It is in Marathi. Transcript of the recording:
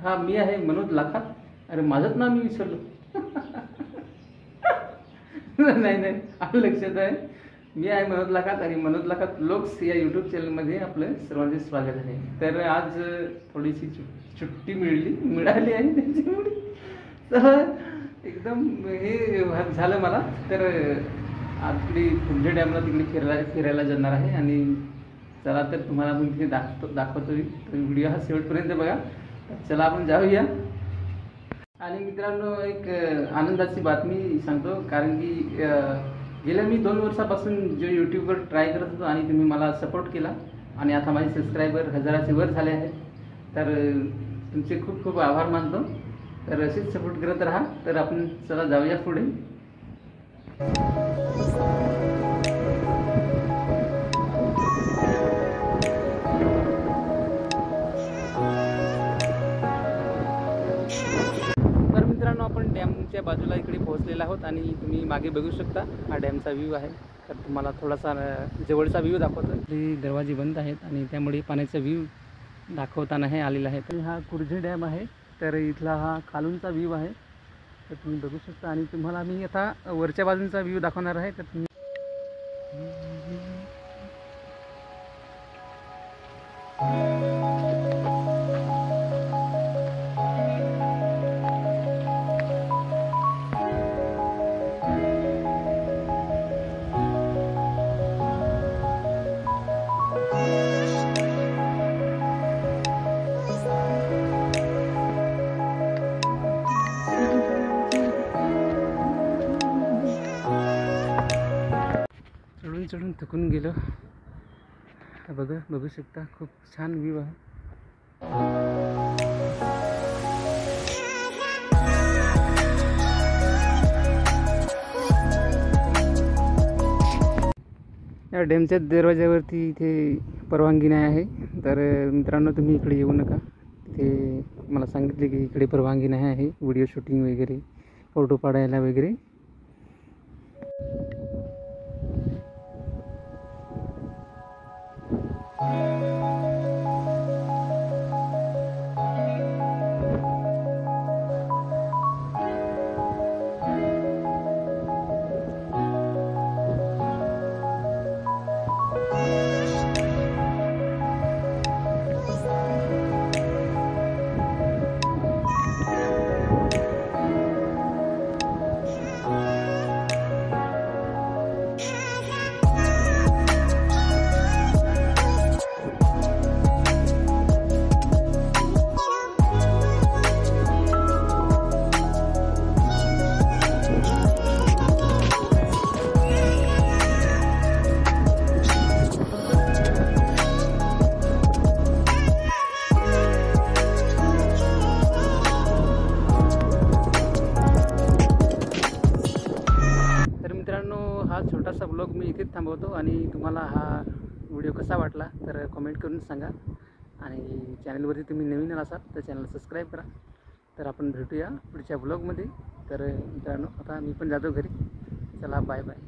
हा मी आहे मनोज लाखात. अरे माझंच नाव मी विसरलो. नाही नाही आपलं लक्षात आहे. मी आहे मनोज लाखात आणि मनोज लाखात ब्लॉग्स या यूट्यूब चॅनलमध्ये आपलं सर्वांचे स्वागत आहे. तर आज थोडीशी सुट्टी मिळाली आहे त्याच्यामुळे तर एकदम हे झालं मला. तर आपली कुंजे डॅमला तिकडे फिरायला जाणार आहे आणि चला तर तुम्हाला आपण तिथे दाखवतो. तर व्हिडिओ हा शेवटपर्यंत बघा. चला आपण जाऊया. आणि मित्रांनो एक आनंदाची बातमी सांगतो, कारण की गेल्या मी 2 वर्षापासून जो यूट्यूबवर ट्राय करत होतो आणि तुम्ही मला सपोर्ट केला आणि आता माझे सबस्क्रायबर 1000च्या वर झाले आहेत. तर तुमचे खूप खूप आभार मानतो. तर असेच सपोर्ट करत राहा. तर आपण चला जाऊया पुढे. तर मित्रांनो आपण डॅमच्या बाजूला इकडे पोहोचलेलो आहोत आणि तुम्ही मागे बघू शकता हा डॅमचा व्ह्यू आहे. तर तुम्हाला थोडासा जवळचा व्ह्यू दाखवतो. दरवाजे बंद आहेत आणि त्यामुळे पाण्याचा व्ह्यू दाखवताना हे आलेला आहे. तर हा कुर्जे डॅम आहे. तर इथला हा खालूनचा व्ह्यू आहे. तर तुम्ही बघू शकता आणि तुम्हाला मी आता वरच्या बाजूंचा व्ह्यू दाखवणार आहे. तर तुम्ही चढून थकून गेलो. बघू शकता खूप छान व्ह्यू आहे. या डॅमच्या दरवाज्यावरती इथे परवानगी नाही आहे. तर मित्रांनो तुम्ही इकडे येऊ नका. तिथे मला सांगितले की इकडे परवानगी नाही आहे व्हिडिओ शूटिंग वगैरे, फोटो काढायला वगैरे. हा छोटासा ब्लॉग मी इथेच थांबवतो आणि तुम्हाला हा व्हिडिओ कसा वाटला तर कमेंट करून सांगा. आणि चॅनलवरती तुम्ही नवीन असाल तर चॅनल सबस्क्राईब करा. तर आपण भेटूया पुढच्या ब्लॉगमध्ये. तर मित्रांनो आता मी पण जातो घरी. चला बाय बाय.